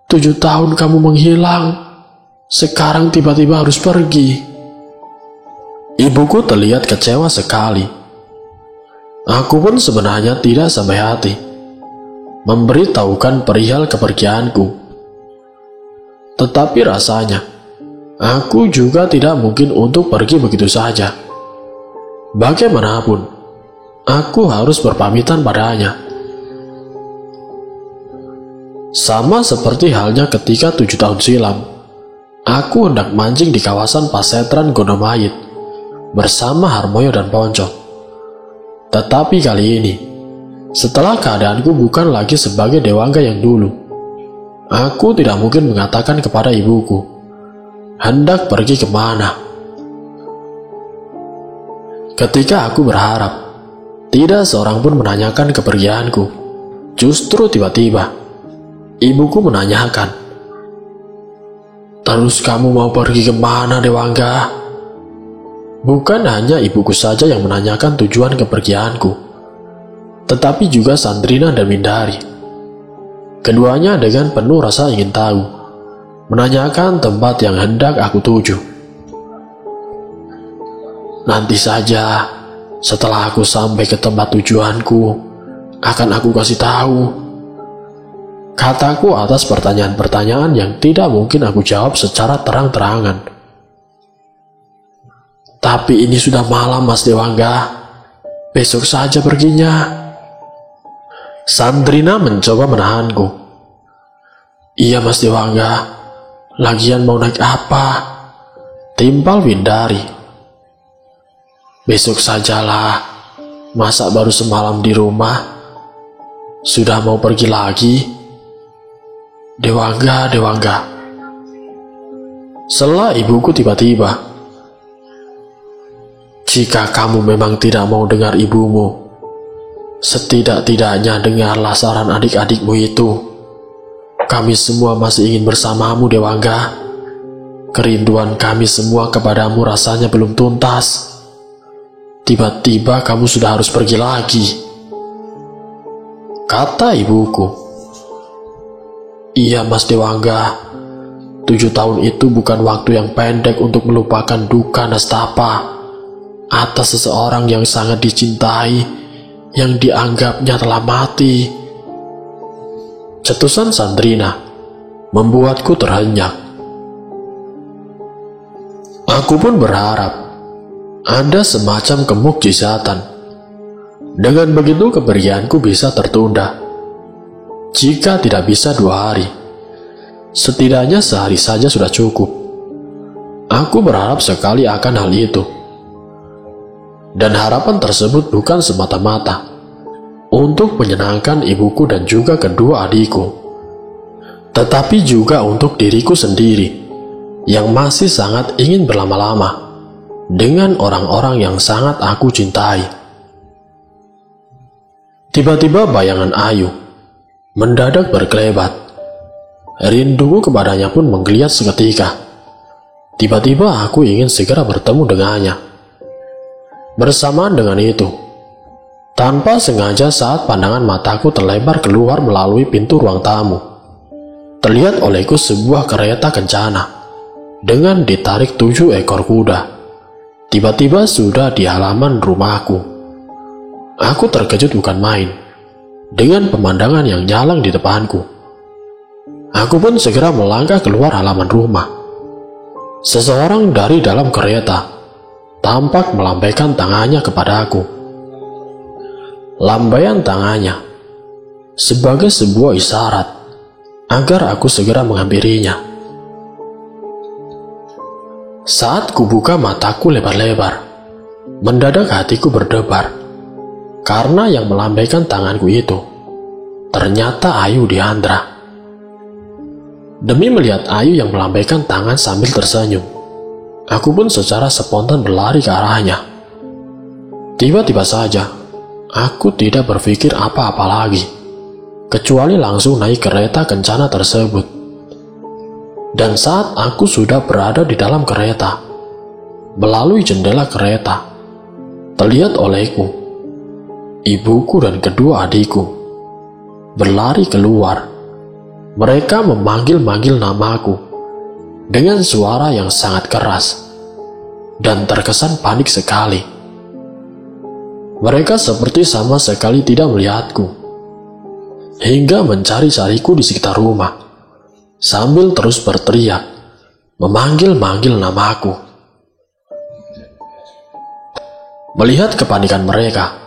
7 tahun kamu menghilang, sekarang tiba-tiba harus pergi." Ibuku terlihat kecewa sekali. Aku pun sebenarnya tidak sampai hati memberitahukan perihal kepergianku. Tetapi rasanya, aku juga tidak mungkin untuk pergi begitu saja. Bagaimanapun, aku harus berpamitan padanya. Sama seperti halnya ketika 7 tahun silam, aku hendak mancing di kawasan Pasetran Gondomayit bersama Harmoyo dan Ponco. Tetapi kali ini, setelah keadaanku bukan lagi sebagai Dewangga yang dulu, aku tidak mungkin mengatakan kepada ibuku hendak pergi kemana. Ketika aku berharap tidak seorang pun menanyakan kepergianku, justru tiba-tiba ibuku menanyakan, "Terus kamu mau pergi kemana, Dewangga?" Bukan hanya ibuku saja yang menanyakan tujuan kepergianku, tetapi juga Sandrina dan Windari. Keduanya dengan penuh rasa ingin tahu, menanyakan tempat yang hendak aku tuju. "Nanti saja, setelah aku sampai ke tempat tujuanku, akan aku kasih tahu," kataku atas pertanyaan-pertanyaan yang tidak mungkin aku jawab secara terang-terangan. "Tapi ini sudah malam, Mas Dewangga. Besok saja perginya." Sandrina mencoba menahanku. "Iya, Mas Dewangga. Lagian mau naik apa?" timpal Windari. "Besok sajalah. Masa baru semalam di rumah? Sudah mau pergi lagi?" Dewangga. Sela ibuku tiba-tiba. "Jika kamu memang tidak mau dengar ibumu, setidak-tidaknya dengarlah saran adik-adikmu itu. Kami semua masih ingin bersamamu, Dewangga. Kerinduan kami semua kepadamu rasanya belum tuntas." Tiba-tiba kamu sudah harus pergi lagi, kata ibuku. Iya Mas Dewangga, 7 tahun itu bukan waktu yang pendek untuk melupakan duka nestapa atas seseorang yang sangat dicintai, yang dianggapnya telah mati. Cetusan Sandrina membuatku terhenyak. Aku pun berharap ada semacam kemukjizatan. Dengan begitu kepergianku bisa tertunda. Jika tidak bisa 2 hari, setidaknya sehari saja sudah cukup. Aku berharap sekali akan hal itu. Dan harapan tersebut bukan semata-mata untuk menyenangkan ibuku dan juga kedua adikku, tetapi juga untuk diriku sendiri yang masih sangat ingin berlama-lama dengan orang-orang yang sangat aku cintai. Tiba-tiba bayangan Ayu mendadak berkelebat. Rinduku kepadanya pun menggeliat seketika. Tiba-tiba aku ingin segera bertemu dengannya. Bersamaan dengan itu, tanpa sengaja saat pandangan mataku terlebar keluar melalui pintu ruang tamu, terlihat olehku sebuah kereta kencana dengan ditarik 7 ekor kuda. Tiba-tiba sudah di halaman rumahku. Aku terkejut bukan main dengan pemandangan yang nyalang di depanku. Aku pun segera melangkah keluar halaman rumah. Seseorang dari dalam kereta tampak melambaikan tangannya kepadaku. Lambaian tangannya sebagai sebuah isyarat agar aku segera menghampirinya. Saat kubuka mataku lebar-lebar, mendadak hatiku berdebar, karena yang melambaikan tanganku itu ternyata Ayu Diandra. Demi melihat Ayu yang melambaikan tangan sambil tersenyum, aku pun secara spontan berlari ke arahnya. Tiba-tiba saja, aku tidak berpikir apa-apa lagi, kecuali langsung naik kereta kencana tersebut. Dan saat aku sudah berada di dalam kereta, melalui jendela kereta, terlihat olehku, ibuku dan kedua adikku berlari keluar. Mereka memanggil-manggil namaku dengan suara yang sangat keras dan terkesan panik sekali. Mereka seperti sama sekali tidak melihatku, hingga mencari-cariku di sekitar rumah sambil terus berteriak, memanggil-manggil namaku. Melihat kepanikan mereka,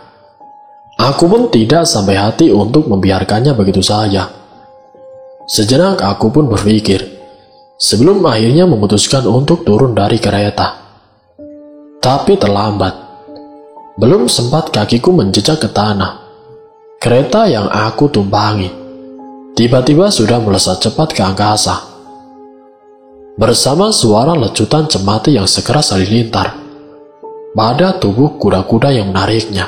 aku pun tidak sampai hati untuk membiarkannya begitu saja. Sejenak aku pun berpikir, sebelum akhirnya memutuskan untuk turun dari kereta. Tapi terlambat. Belum sempat kakiku menjejak ke tanah, kereta yang aku tumpangi tiba-tiba sudah melesat cepat ke angkasa. Bersama suara lecutan cemati yang sekeras halilintar pada tubuh kuda-kuda yang menariknya.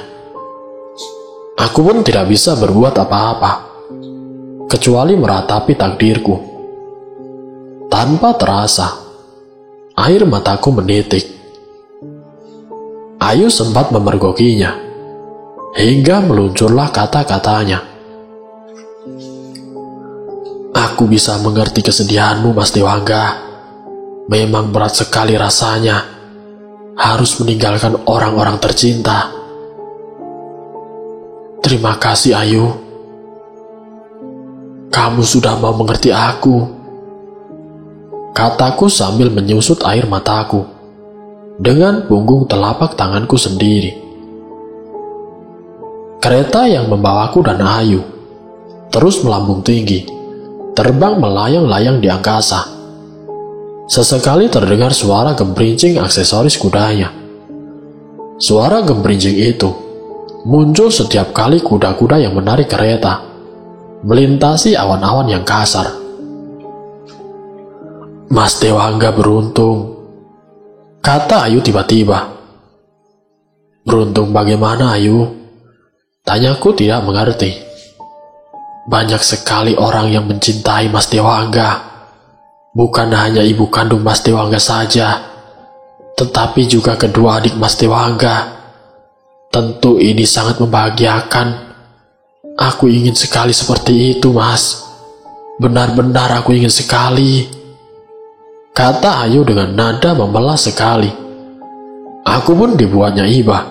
Aku pun tidak bisa berbuat apa-apa, kecuali meratapi takdirku. Tanpa terasa, air mataku menitik. Ayu sempat memergokinya, hingga meluncurlah kata-katanya. Aku bisa mengerti kesedihanmu, Mas Dewangga. Memang berat sekali rasanya harus meninggalkan orang-orang tercinta. Terima kasih, Ayu. Kamu sudah mau mengerti aku, kataku sambil menyusut air mataku dengan punggung telapak tanganku sendiri. Kereta yang membawaku dan Ayu terus melambung tinggi, terbang melayang-layang di angkasa. Sesekali terdengar suara gembrincing aksesoris kudanya. Suara gembrincing itu muncul setiap kali kuda-kuda yang menarik kereta melintasi awan-awan yang kasar. Mas Dewangga beruntung, kata Ayu tiba-tiba. Beruntung bagaimana, Ayu? Tanyaku tidak mengerti. Banyak sekali orang yang mencintai Mas Dewangga. Bukan hanya ibu kandung Mas Dewangga saja, tetapi juga kedua adik Mas Dewangga. Tentu ini sangat membahagiakan. Aku ingin sekali seperti itu, Mas. Benar-benar aku ingin sekali, kata Ayu dengan nada membelah sekali. Aku pun dibuatnya iba,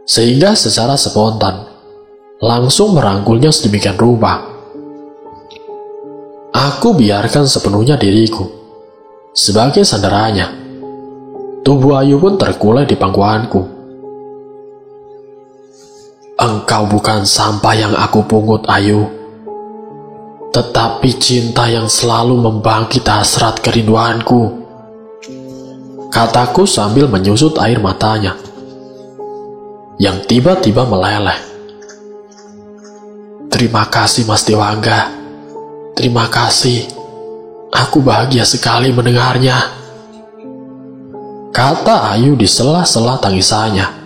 sehingga secara spontan langsung merangkulnya sedemikian rupa. Aku biarkan sepenuhnya diriku sebagai sandarannya. Tubuh Ayu pun terkulai di pangkuanku. Engkau bukan sampah yang aku pungut, Ayu, tetapi cinta yang selalu membangkit hasrat kerinduanku, kataku sambil menyusut air matanya yang tiba-tiba meleleh. Terima kasih, Mas Dewangga. Terima kasih. Aku bahagia sekali mendengarnya, kata Ayu di sela-sela tangisannya.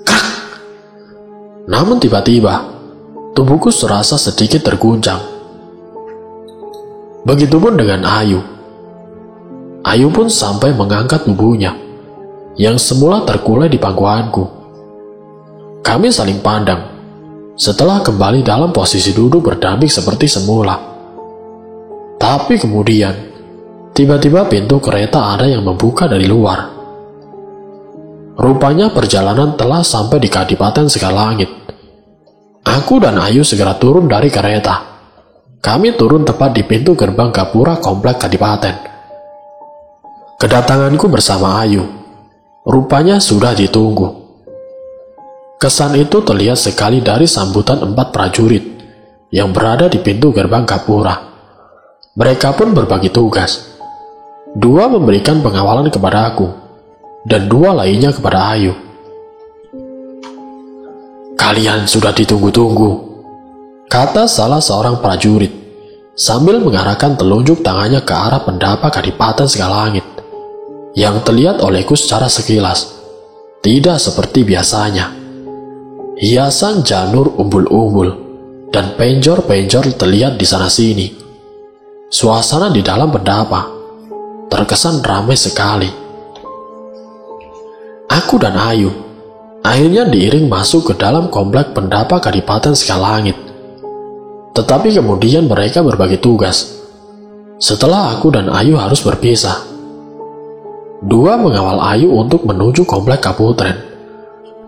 Krak! Namun tiba-tiba tubuhku serasa sedikit terguncang. Begitupun dengan Ayu. Ayu pun sampai mengangkat tubuhnya yang semula terkulai di pangkuanku. Kami saling pandang setelah kembali dalam posisi duduk berdamping seperti semula. Tapi kemudian tiba-tiba pintu kereta ada yang membuka dari luar. Rupanya perjalanan telah sampai di Kadipaten Segalangit. Aku dan Ayu segera turun dari kereta. Kami turun tepat di pintu gerbang Gapura Komplek Kadipaten. Kedatanganku bersama Ayu rupanya sudah ditunggu. Kesan itu terlihat sekali dari sambutan 4 prajurit yang berada di pintu gerbang Gapura. Mereka pun berbagi tugas. 2 memberikan pengawalan kepada aku, dan 2 lainnya kepada Ayu. Kalian sudah ditunggu-tunggu, kata salah seorang prajurit sambil mengarahkan telunjuk tangannya ke arah pendapa Kadipaten Segalangit yang terlihat olehku secara sekilas tidak seperti biasanya. Hiasan janur umbul-umbul dan penjor-penjor terlihat di sana-sini. Suasana di dalam pendapa terkesan ramai sekali. Aku dan Ayu akhirnya diiring masuk ke dalam komplek pendapa Kadipaten Segalangit. Tetapi kemudian mereka berbagi tugas. Setelah aku dan Ayu harus berpisah, 2 mengawal Ayu untuk menuju komplek Kaputren.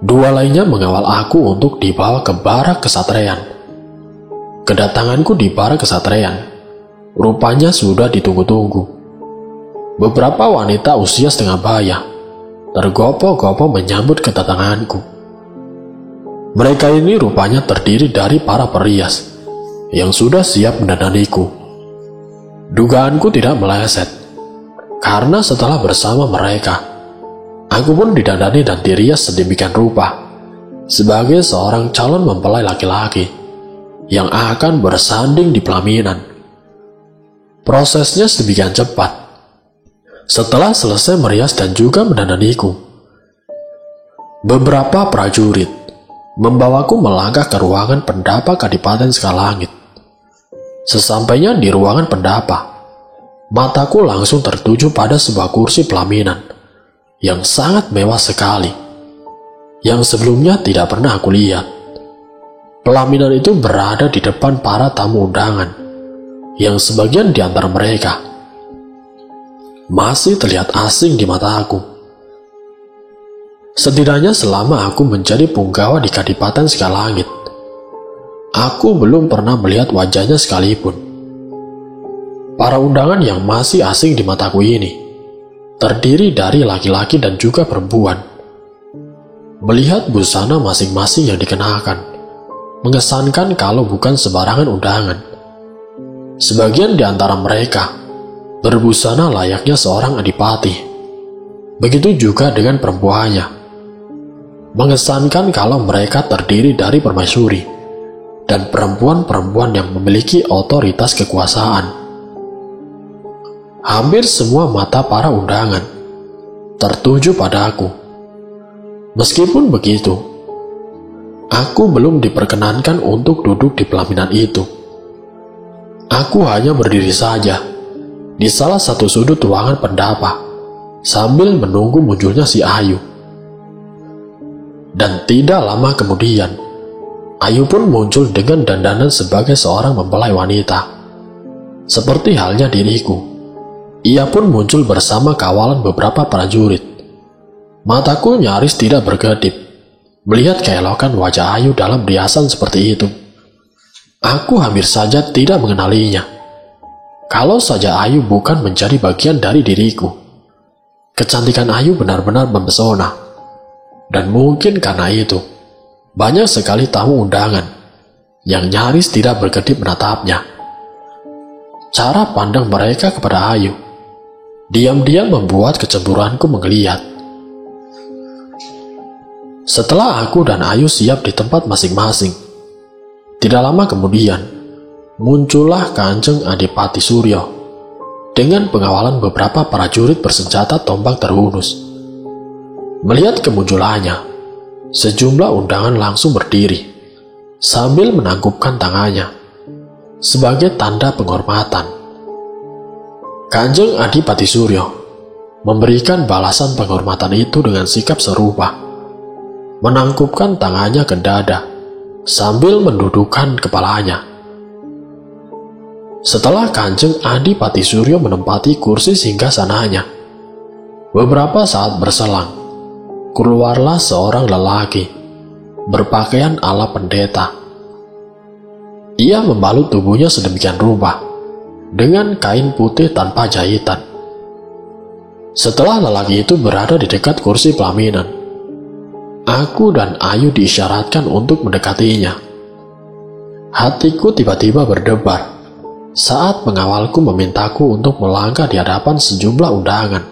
2 lainnya mengawal aku untuk dibawa ke barak kesatrian. Kedatanganku di barak kesatrian rupanya sudah ditunggu-tunggu. Beberapa wanita usia setengah baya tergopoh-gopoh menyambut kedatanganku. Mereka ini rupanya terdiri dari para perias yang sudah siap mendandaniku. Dugaanku tidak meleset, karena setelah bersama mereka, aku pun didandani dan dirias sedemikian rupa sebagai seorang calon mempelai laki-laki yang akan bersanding di pelaminan. Prosesnya sedemikian cepat. Setelah selesai merias dan juga mendandaniku, beberapa prajurit membawaku melangkah ke ruangan pendapa Kadipaten Segalangit. Sesampainya di ruangan pendapa, mataku langsung tertuju pada sebuah kursi pelaminan yang sangat mewah sekali, yang sebelumnya tidak pernah aku lihat. Pelaminan itu berada di depan para tamu undangan, yang sebagian di antara mereka masih terlihat asing di mata aku. Setidaknya selama aku menjadi punggawa di Kadipaten Segalangit, aku belum pernah melihat wajahnya sekalipun. Para undangan yang masih asing di mataku ini terdiri dari laki-laki dan juga perempuan. Melihat busana masing-masing yang dikenakan mengesankan kalau bukan sembarangan undangan. Sebagian di antara mereka berbusana layaknya seorang adipati. Begitu juga dengan perempuannya, mengesankan kalau mereka terdiri dari permaisuri dan perempuan-perempuan yang memiliki otoritas kekuasaan. Hampir semua mata para undangan tertuju pada aku. Meskipun begitu, aku belum diperkenankan untuk duduk di pelaminan itu. Aku hanya berdiri saja di salah satu sudut ruangan pendapa sambil menunggu munculnya si Ayu. Dan tidak lama kemudian, Ayu pun muncul dengan dandanan sebagai seorang mempelai wanita. Seperti halnya diriku, ia pun muncul bersama kawalan beberapa prajurit. Mataku nyaris tidak berkedip melihat keelokan wajah Ayu dalam riasan seperti itu. Aku hampir saja tidak mengenalinya. Kalau saja Ayu bukan menjadi bagian dari diriku. Kecantikan Ayu benar-benar mempesona. Dan mungkin karena itu, banyak sekali tamu undangan yang nyaris tidak berkedip menatapnya. Cara pandang mereka kepada Ayu diam-diam membuat kecemburuanku menggeliat. Setelah aku dan Ayu siap di tempat masing-masing, tidak lama kemudian muncullah Kanjeng Adipati Suryo dengan pengawalan beberapa prajurit bersenjata tombak terhunus. Melihat kemunculannya, sejumlah undangan langsung berdiri sambil menangkupkan tangannya sebagai tanda penghormatan. Kanjeng Adipati Suryo memberikan balasan penghormatan itu dengan sikap serupa, menangkupkan tangannya ke dada sambil mendudukkan kepalanya. Setelah Kanjeng Adipati Suryo menempati kursi singgasananya, beberapa saat berselang, keluarlah seorang lelaki berpakaian ala pendeta. Ia membalut tubuhnya sedemikian rupa dengan kain putih tanpa jahitan. Setelah lelaki itu berada di dekat kursi pelaminan, aku dan Ayu diisyaratkan untuk mendekatinya. Hatiku tiba-tiba berdebar saat pengawalku memintaku untuk melangkah di hadapan sejumlah undangan.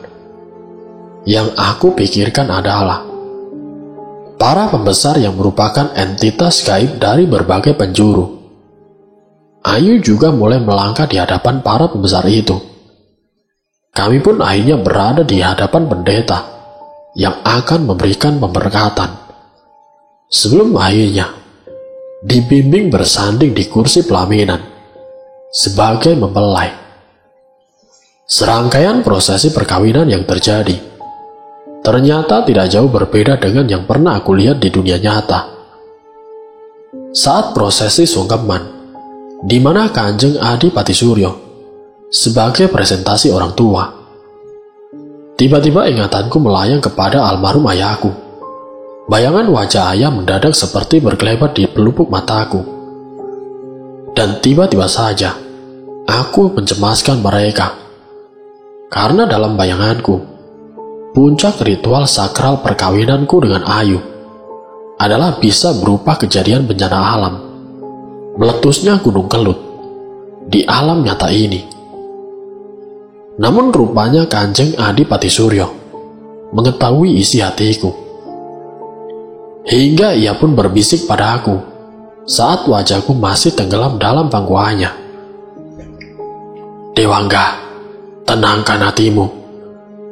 Yang aku pikirkan adalah para pembesar yang merupakan entitas gaib dari berbagai penjuru. Ayu juga mulai melangkah di hadapan para pembesar itu. Kami pun akhirnya berada di hadapan pendeta yang akan memberikan pemberkatan. Sebelum akhirnya dibimbing bersanding di kursi pelaminan sebagai mempelai. Serangkaian prosesi perkawinan yang terjadi ternyata tidak jauh berbeda dengan yang pernah aku lihat di dunia nyata. Saat prosesi sungkeman, di mana Kanjeng Adipati Suryo sebagai presentasi orang tua, tiba-tiba ingatanku melayang kepada almarhum ayahku. Bayangan wajah ayah mendadak seperti berkelebat di pelupuk mataku. Dan tiba-tiba saja, aku mencemaskan mereka. Karena dalam bayanganku, puncak ritual sakral perkawinanku dengan Ayu adalah bisa berupa kejadian bencana alam, meletusnya Gunung Kelut di alam nyata ini. Namun rupanya Kanjeng Adipati Suryo mengetahui isi hatiku. Hingga ia pun berbisik padaku saat wajahku masih tenggelam dalam pangkuannya. Dewangga, tenangkan hatimu.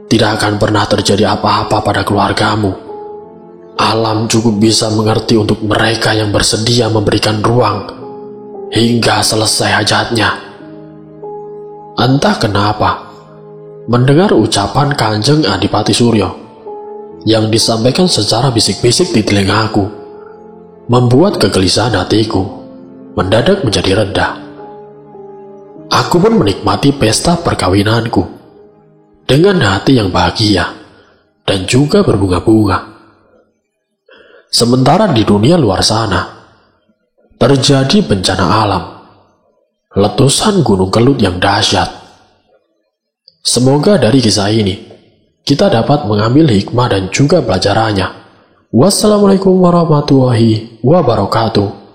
Tidak akan pernah terjadi apa-apa pada keluargamu. Alam cukup bisa mengerti untuk mereka yang bersedia memberikan ruang hingga selesai hajatnya. Entah kenapa, mendengar ucapan Kanjeng Adipati Suryo yang disampaikan secara bisik-bisik di telingaku membuat kegelisahan hatiku mendadak menjadi reda. Aku pun menikmati pesta perkawinanku dengan hati yang bahagia dan juga berbunga-bunga. Sementara di dunia luar sana terjadi bencana alam, letusan Gunung Kelut yang dahsyat. Semoga dari kisah ini kita dapat mengambil hikmah dan juga pelajarannya. Wassalamualaikum warahmatullahi wabarakatuh.